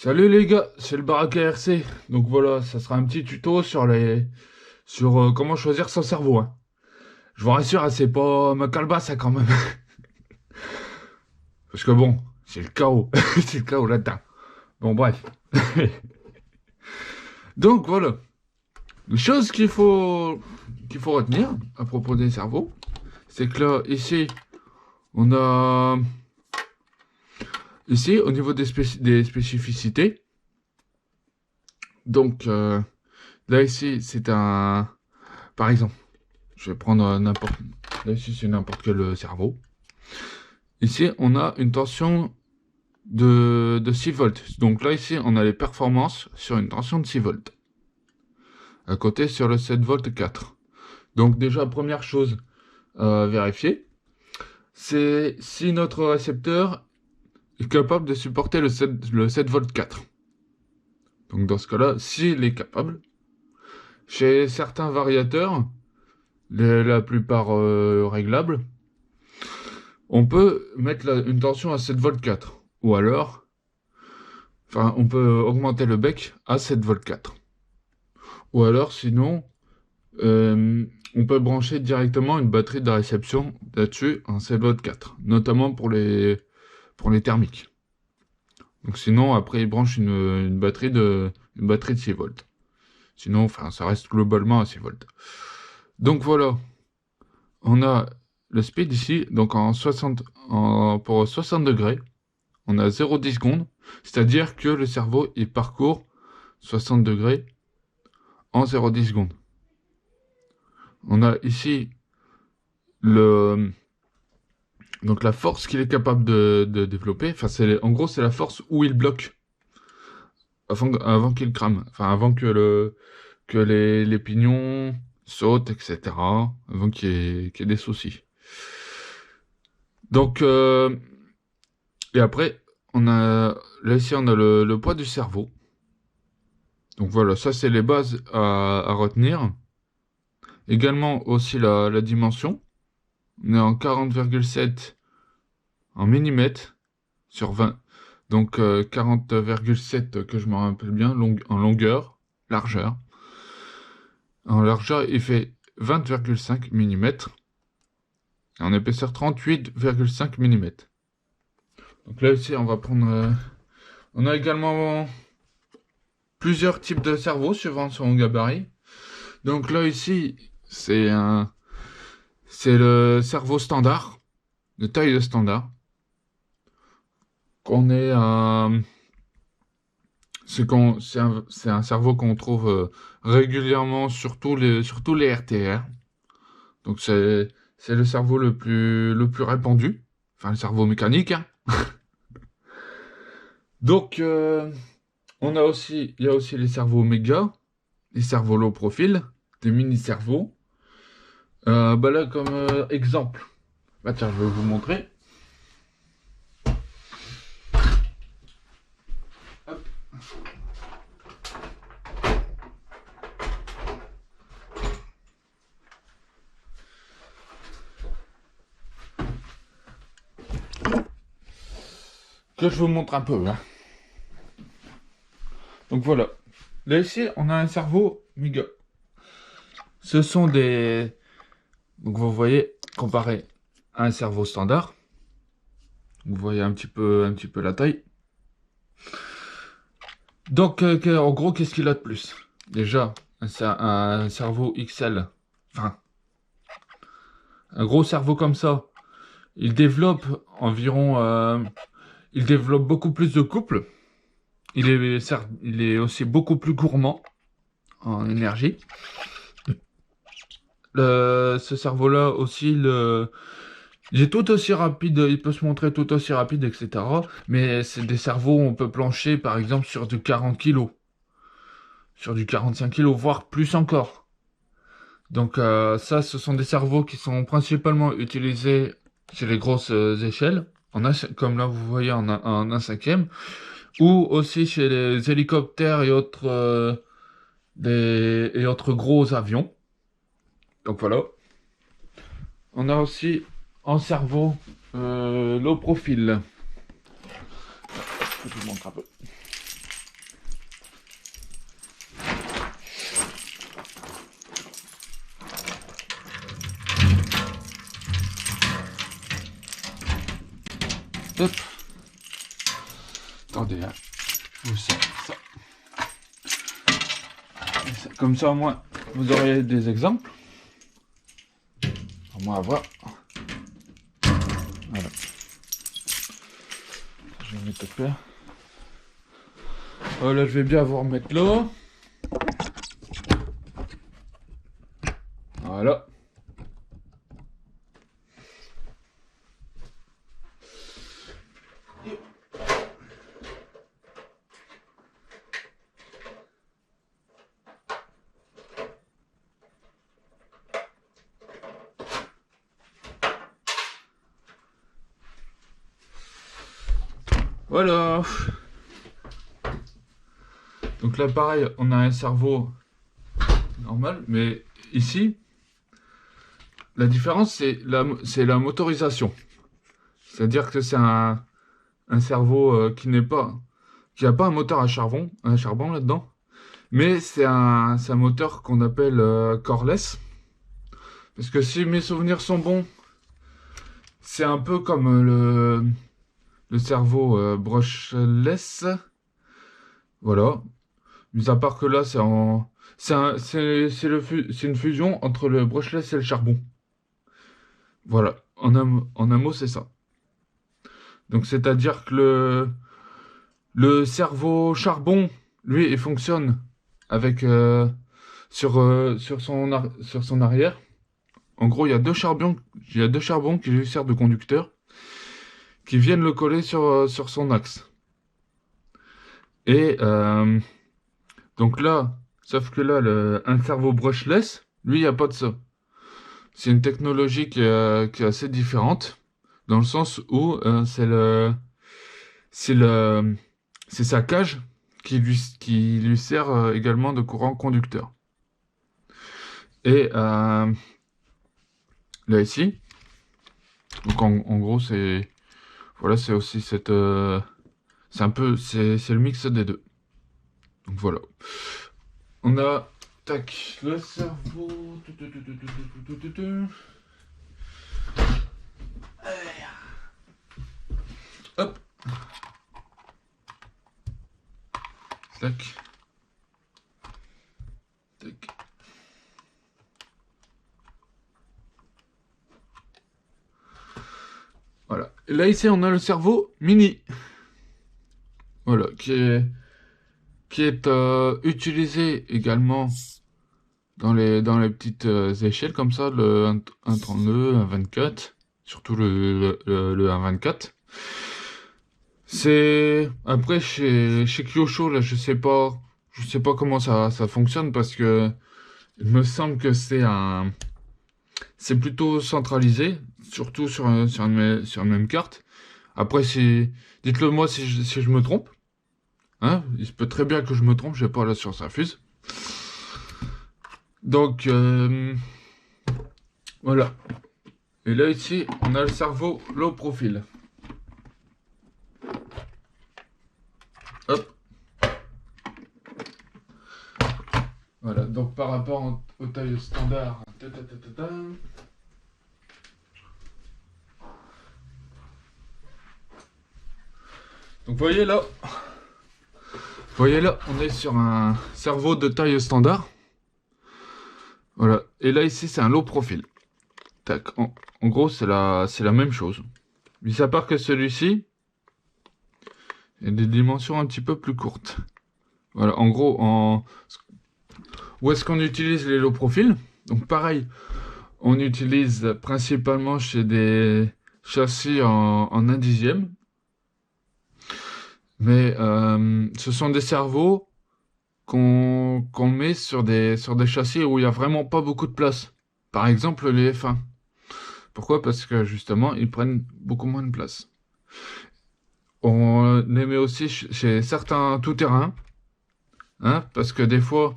Salut les gars, c'est le Baraka RC. Donc voilà, ça sera un petit tuto sur comment choisir son cerveau, hein. Je vous rassure, hein, c'est pas ma calebasse hein, quand même. Parce que bon, c'est le chaos. C'est le chaos là-dedans. Bon bref. Donc voilà. Une chose qu'il faut retenir à propos des cerveaux, c'est que là, on a ici au niveau des spécificités. Donc là ici, c'est un par exemple. Je vais prendre n'importe... Là, ici, c'est n'importe quel cerveau. Ici, on a une tension de 6 volts. Donc là, ici, on a les performances sur une tension de 6 volts. À côté, sur le 7 volts 4. Donc déjà, première chose à vérifier, c'est si notre récepteur est capable de supporter le 7 volts 4. Donc dans ce cas-là, s'il est capable, chez certains variateurs, la plupart réglables, on peut mettre une tension à 7 volts 4. Ou alors, on peut augmenter le bec à 7 volts 4. Ou alors, sinon, on peut brancher directement une batterie de réception là-dessus en 7 volts 4. Notamment pour les thermiques. Donc sinon, après, il branche une batterie de 6 volts. Sinon, ça reste globalement à 6 volts. Donc voilà. On a le speed ici, donc pour 60 degrés, on a 0,10 secondes, c'est-à-dire que le cerveau il parcourt 60 degrés en 0,10 secondes. On a ici donc la force qu'il est capable de développer, en gros c'est la force où il bloque avant qu'il crame, avant que les pignons sautent, etc. Avant qu'il y ait des soucis. Donc et après là ici on a le poids du cerveau. Donc voilà, ça c'est les bases à retenir. Également aussi la dimension. On est en 40,7 en millimètres sur 20. Donc 40,7 que je me rappelle bien en longueur, largeur. En largeur, il fait 20,5 mm. Et en épaisseur, 38,5 mm. Donc là ici, on va prendre... on a également plusieurs types de cerveaux suivant son gabarit. Donc là ici, c'est le cerveau standard, de taille de standard. Qu'on est c'est un cerveau qu'on trouve régulièrement sur tous les RTR. Donc c'est le cerveau le plus répandu, le cerveau mécanique, hein. Donc il y a aussi les cerveaux méga, les cerveaux low profil, des mini cerveaux. Là comme exemple, tiens, je vais vous montrer. Que je vous montre un peu, hein. Donc voilà. Là ici, on a un cerveau méga. Ce sont des... Donc vous voyez, comparé à un cerveau standard, vous voyez un petit peu la taille. Donc en gros, qu'est-ce qu'il a de plus? Déjà, un cerveau XL, un gros cerveau comme ça, il développe il développe beaucoup plus de couple. Il est aussi beaucoup plus gourmand en énergie. Ce cerveau-là aussi, il est tout aussi rapide, il peut se montrer tout aussi rapide, etc. Mais c'est des cerveaux où on peut plancher, par exemple, sur du 40 kg, sur du 45 kg, voire plus encore. Donc ça, ce sont des cerveaux qui sont principalement utilisés sur les grosses échelles, comme là vous voyez en 1/5, ou aussi chez les hélicoptères et autres gros avions. Donc voilà. On a aussi en cerveau low profil. Je vous montre un peu. Attendez, hein. Je vous sors ça. Comme ça, au moins, vous aurez des exemples. Au moins à voir. Voilà. Je vais mettre au clair. Là, je vais bien vous remettre là. Voilà. Voilà. Donc là, pareil, on a un cerveau normal, mais ici, la différence, c'est la motorisation. C'est-à-dire que c'est un cerveau qui n'a pas un moteur à charbon là-dedans, mais c'est un moteur qu'on appelle coreless. Parce que si mes souvenirs sont bons, c'est un peu comme le cerveau brushless. Voilà. Mis à part que là, c'est une fusion entre le brushless et le charbon. Voilà. En un mot, c'est ça. Donc, c'est-à-dire que le cerveau charbon, lui, il fonctionne avec sur son arrière. En gros, il y a deux charbons qui lui servent de conducteur, qui viennent le coller sur son axe. Et donc là, sauf que là, un cerveau brushless, lui, il n'y a pas de ça. C'est une technologie qui est assez différente, dans le sens où c'est sa cage qui lui sert également de courant conducteur. Et là ici, donc en gros c'est aussi c'est le mix des deux. Donc voilà. On a tac le cerveau. Hop. Tac. Tac. Voilà. Et là ici on a le cerveau mini. Voilà, qui est utilisé également dans les petites échelles comme ça, le 1,32, 1,24, surtout le 1,24. C'est après chez Kyosho là, je sais pas comment ça fonctionne parce que il me semble que c'est plutôt centralisé, surtout sur une même carte. Après, dites-le moi si je me trompe. Hein, il se peut très bien que je me trompe, j'ai pas la science infuse. Donc, voilà. Et là, ici, on a le cerveau low profile. Hop. Voilà, donc par rapport aux tailles standards. Donc, vous voyez là, on est sur un cerveau de taille standard. Voilà. Et là, ici, c'est un low profile. Tac. En gros, c'est la même chose. Mis à part que celui-ci, il y a des dimensions un petit peu plus courtes. Voilà. En gros, où est-ce qu'on utilise les low profils? Donc, pareil, on utilise principalement chez des châssis en 1/10. Mais ce sont des cerveaux qu'on met sur des châssis où il n'y a vraiment pas beaucoup de place. Par exemple, les F1. Pourquoi? Parce que justement, ils prennent beaucoup moins de place. On les met aussi chez certains tout-terrain, hein, parce que des fois,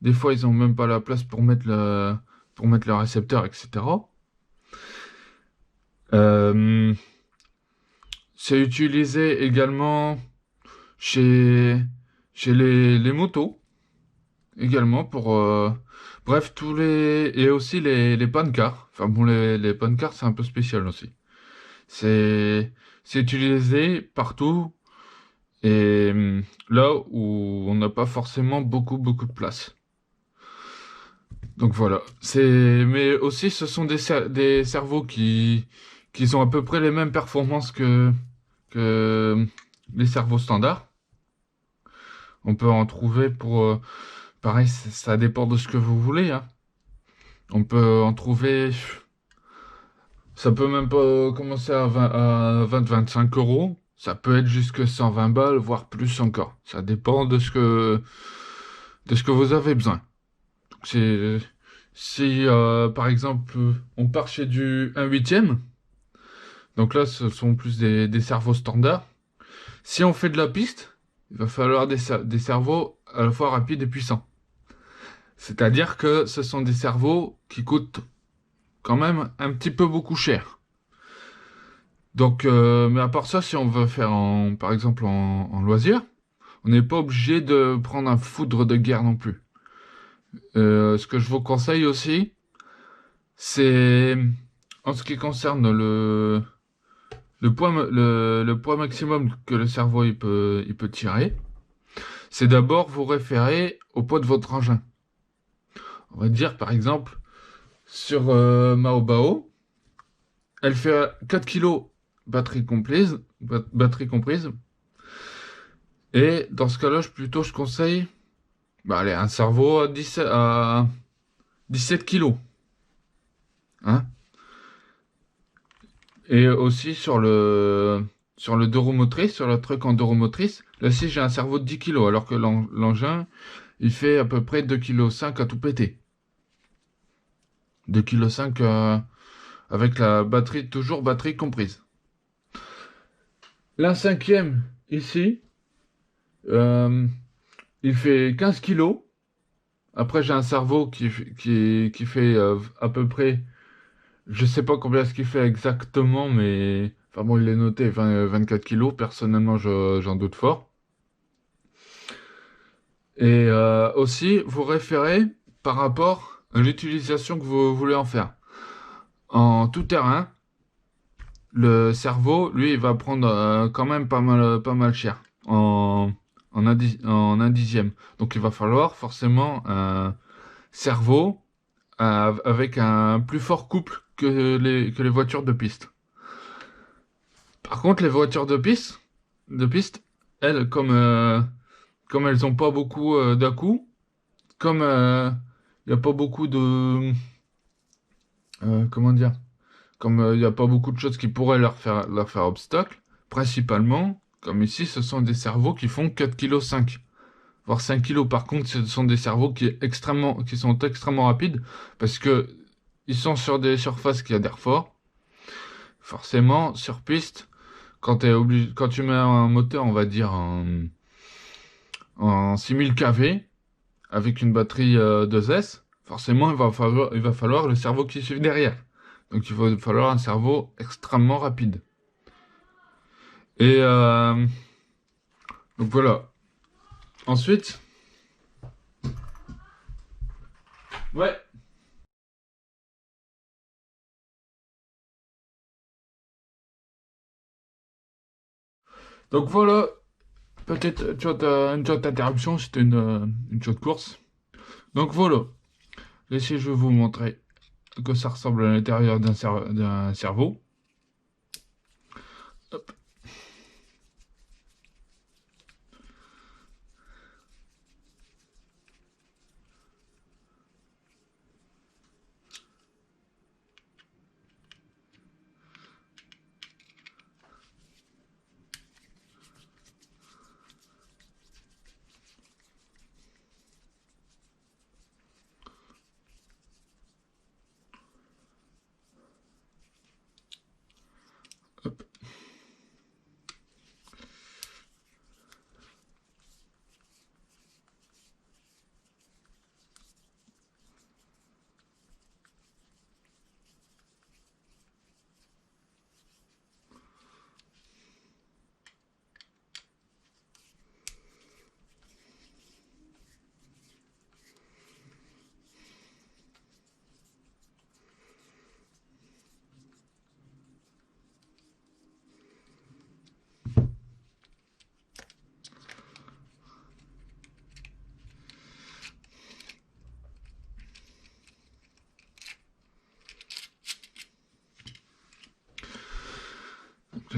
ils ont même pas la place pour mettre le récepteur, etc. C'est utilisé également chez les motos, également pour bref et aussi les pancars. Enfin bon, les pancars c'est un peu spécial aussi. C'est utilisé partout et là où on n'a pas forcément beaucoup de place. Donc voilà. Mais aussi, ce sont des cerveaux qui ont à peu près les mêmes performances que les cerveaux standards. On peut en trouver pareil, ça dépend de ce que vous voulez, hein. On peut en trouver, ça peut même pas commencer à 25 euros. Ça peut être jusque 120 balles, voire plus encore. Ça dépend de ce que vous avez besoin. C'est, si, par exemple, on part chez du 1/8, donc là, ce sont plus des cerveaux standards. Si on fait de la piste, il va falloir des cerveaux à la fois rapides et puissants. C'est-à-dire que ce sont des cerveaux qui coûtent quand même un petit peu beaucoup cher. Donc, mais à part ça, si on veut faire par exemple en loisir, on n'est pas obligé de prendre un foudre de guerre non plus. Ce que je vous conseille aussi, c'est en ce qui concerne le poids maximum que le cerveau il peut tirer, c'est d'abord vous référer au poids de votre engin. On va dire par exemple sur Maobao, elle fait 4 kilos batterie comprise. Et dans ce cas-là, je conseille bah, allez, un cerveau à 17 kilos. Hein. Et aussi sur le deux roues motrices, sur le truc en deux roues motrices, là aussi j'ai un cerveau de 10 kilos, alors que l'engin, il fait à peu près 2,5 kg à tout péter. 2,5 kg avec la batterie, toujours batterie comprise. L'un cinquième, ici, euh, il fait 15 kilos. Après, j'ai un cerveau qui fait à peu près, je sais pas combien ce qu'il fait exactement, mais enfin bon, il est noté 24 kilos. Personnellement, j'en doute fort. Et aussi, vous référez par rapport à l'utilisation que vous voulez en faire. En tout terrain, le cerveau, lui, il va prendre quand même pas mal cher en un dixième. Donc, il va falloir forcément un cerveau avec un plus fort couple que les voitures de piste. Par contre, les voitures de piste, elles, comme elles ont pas beaucoup d'à-coups, comme il n'y a pas beaucoup de... comment dire? Comme il n'y a pas beaucoup de choses qui pourraient leur faire obstacle, principalement, comme ici, ce sont des cerveaux qui font 4,5 kg, voire 5 kilos. Par contre, ce sont des cerveaux qui sont extrêmement rapides, parce que ils sont sur des surfaces qui adhèrent fort. Forcément, sur piste, quand tu mets un moteur, on va dire en 6000 kV, avec une batterie 2S, forcément, il va falloir le cerveau qui suit derrière. Donc, il va falloir un cerveau extrêmement rapide. Et donc voilà. Ensuite, ouais. Donc voilà. Peut-être, tu vois, une petite interruption, c'était une shot course. Donc voilà. Laissez, je vais vous montrer que ça ressemble à l'intérieur d'un cerveau. Hop.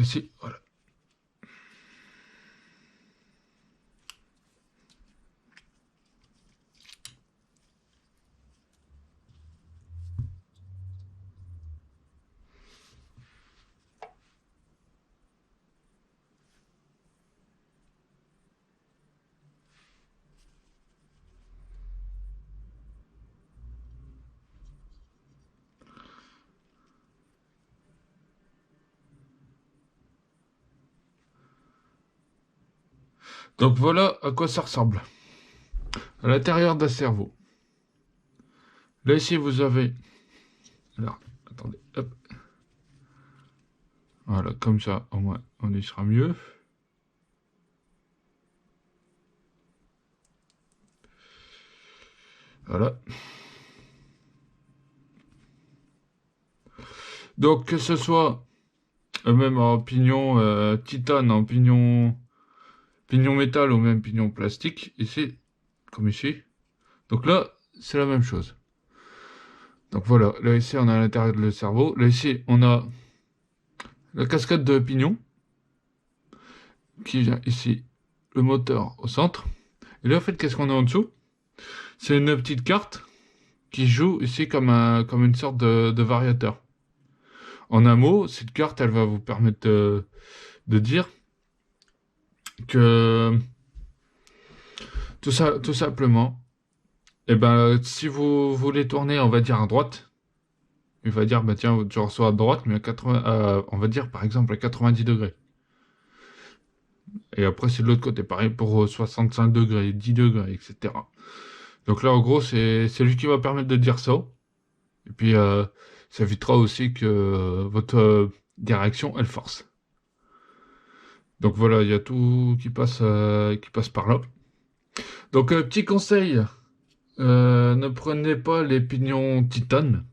là ici, voilà. Donc voilà à quoi ça ressemble. À l'intérieur d'un cerveau. Là ici vous avez... Alors, attendez, hop. Voilà, comme ça, au moins, on y sera mieux. Voilà. Donc, que ce soit même en pignon titane, en pignon métal ou même pignon plastique, ici, comme ici. Donc là, c'est la même chose. Donc voilà, là ici, on a à l'intérieur du cerveau. Là ici, on a la cascade de pignon, qui vient ici, le moteur au centre. Et là, en fait, qu'est-ce qu'on a en dessous? C'est une petite carte qui joue ici comme une sorte de variateur. En un mot, cette carte, elle va vous permettre de dire que tout simplement, eh ben, si vous voulez tourner, on va dire à droite, il va dire, bah tiens, tu reçois à droite, mais à 80, on va dire par exemple à 90 degrés. Et après, c'est de l'autre côté, pareil pour 65 degrés, 10 degrés, etc. Donc là, en gros, c'est lui qui va permettre de dire ça. Et puis, ça évitera aussi que votre direction, elle force. Donc voilà, il y a tout qui passe par là. Donc, petit conseil, ne prenez pas les pignons titane,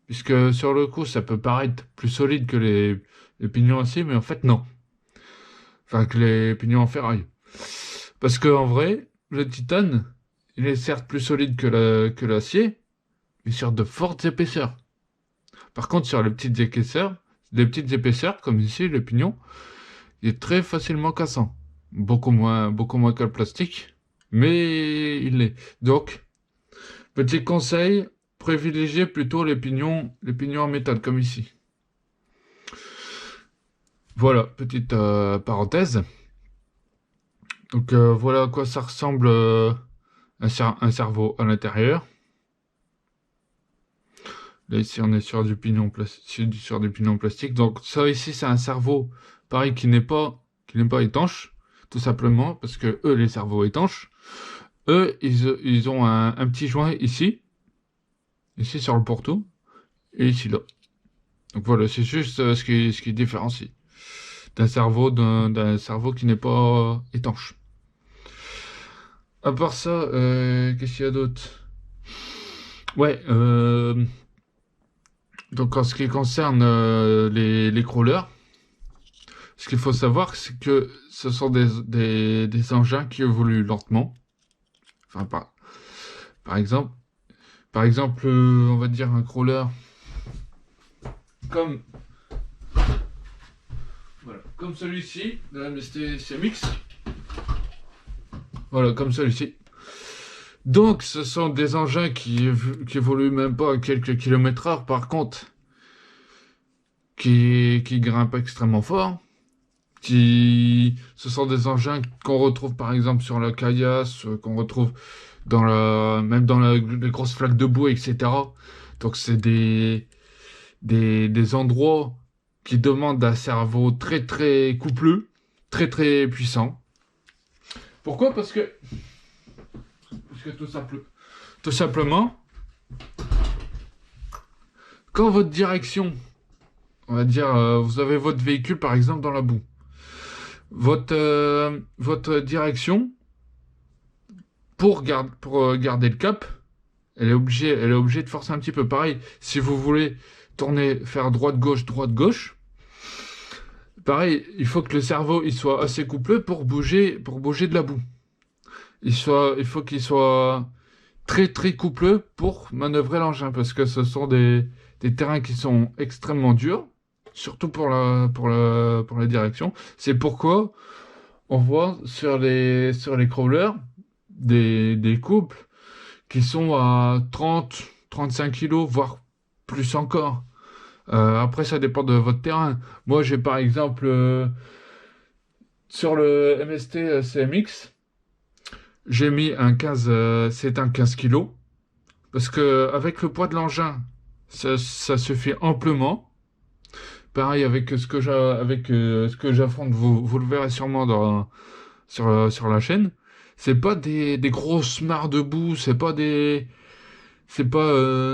puisque sur le coup, ça peut paraître plus solide que les pignons acier, mais en fait, non. Enfin, que les pignons en ferraille. Parce que en vrai, le titane, il est certes plus solide que l'acier, mais sur de fortes épaisseurs. Par contre, sur les petites épaisseurs, comme ici, le pignon, il est très facilement cassant. Beaucoup moins que le plastique, mais il l'est. Donc, petit conseil, privilégiez plutôt les pignons en métal, comme ici. Voilà, petite parenthèse. Donc, voilà à quoi ça ressemble un cerveau à l'intérieur. Là, ici, on est sur du pignon plastique. Donc, ça, ici, c'est un cerveau, pareil, qui n'est pas étanche, tout simplement, parce que eux, les cerveaux étanches, eux, ils ont un petit joint ici sur le pourtour, et ici, là. Donc, voilà, c'est juste ce qui différencie d'un cerveau qui n'est pas étanche. À part ça, qu'est-ce qu'il y a d'autre? Ouais, donc en ce qui concerne les crawlers, ce qu'il faut savoir, c'est que ce sont des engins qui évoluent lentement. Enfin, par exemple, on va dire un crawler comme, voilà, comme celui-ci, de la MST CMX. Voilà, comme celui-ci. Donc, ce sont des engins qui évoluent même pas à quelques kilomètres heure, par contre, qui grimpent extrêmement fort. Ce sont des engins qu'on retrouve par exemple sur la caillasse, qu'on retrouve même dans les grosses flaques de boue, etc. Donc c'est des endroits qui demandent un cerveau très très coupleux, très très puissant. Pourquoi? Parce que tout simplement, quand votre direction, on va dire, vous avez votre véhicule par exemple dans la boue, votre direction pour garder le cap, elle est obligée de forcer un petit peu. Pareil, si vous voulez faire droite gauche, pareil, il faut que le cerveau il soit assez couplé pour bouger de la boue. Il faut qu'il soit très très coupleux pour manœuvrer l'engin parce que ce sont des terrains qui sont extrêmement durs, surtout pour la direction. C'est pourquoi on voit sur les crawlers des couples qui sont à 30-35 kilos, voire plus encore. Après, ça dépend de votre terrain. Moi, j'ai par exemple sur le MST CMX, j'ai mis c'est un 15 kilos. Parce que avec le poids de l'engin, ça suffit amplement. Pareil avec ce que j'affronte, vous le verrez sûrement sur la chaîne. C'est pas des grosses mares de boue, c'est pas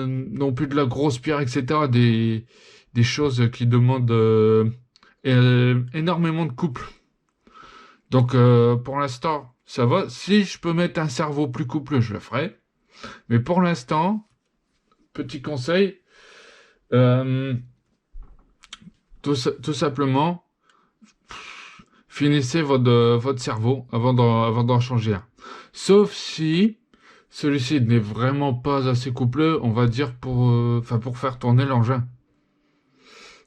non plus de la grosse pierre, etc. Des choses qui demandent énormément de couple. Donc pour l'instant, ça va. Si je peux mettre un cerveau plus coupleux, je le ferai. Mais pour l'instant, petit conseil, euh, tout simplement, finissez votre cerveau avant d'en changer un. Sauf si celui-ci n'est vraiment pas assez coupleux, on va dire pour faire tourner l'engin.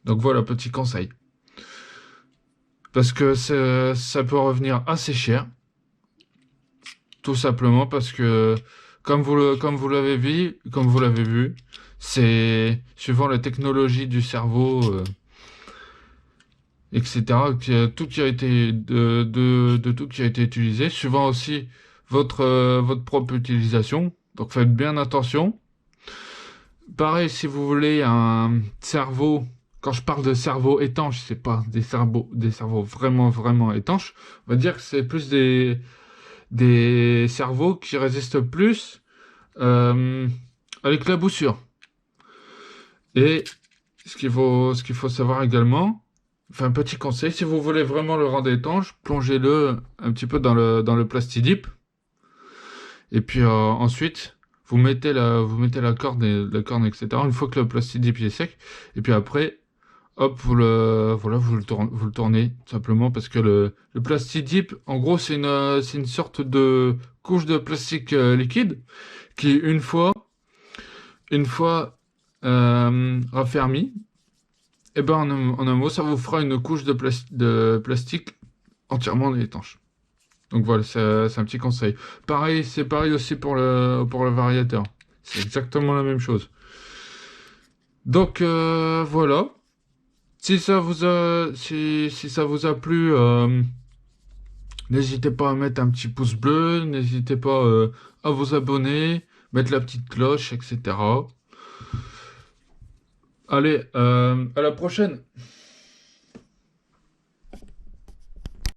Donc voilà, petit conseil. Parce que ça peut revenir assez cher. Tout simplement parce que, comme vous l'avez vu, c'est suivant la technologie du cerveau, etc. Tout qui a été de tout qui a été utilisé, suivant aussi votre propre utilisation. Donc faites bien attention. Pareil, si vous voulez un cerveau, quand je parle de cerveau étanche, c'est pas des cerveaux vraiment vraiment étanches. On va dire que c'est plus des cerveaux qui résistent plus euh, à l'éclaboussure. Et ce qu'il faut savoir également, enfin, petit conseil, si vous voulez vraiment le rendre étanche, plongez-le un petit peu dans le plastidip. Et puis ensuite, vous mettez la corde, etc. Une fois que le plastidip est sec. Et puis après, hop, vous le tournez, tout simplement, parce que le plastidip, en gros, c'est une sorte de couche de plastique liquide qui, une fois raffermie, et ben en un mot, ça vous fera une couche de plastique entièrement étanche. Donc voilà, c'est un petit conseil. Pareil, c'est pareil aussi pour le variateur. C'est exactement la même chose. Donc voilà. Si ça vous a plu, n'hésitez pas à mettre un petit pouce bleu, n'hésitez pas à vous abonner, mettre la petite cloche, etc. Allez, à la prochaine.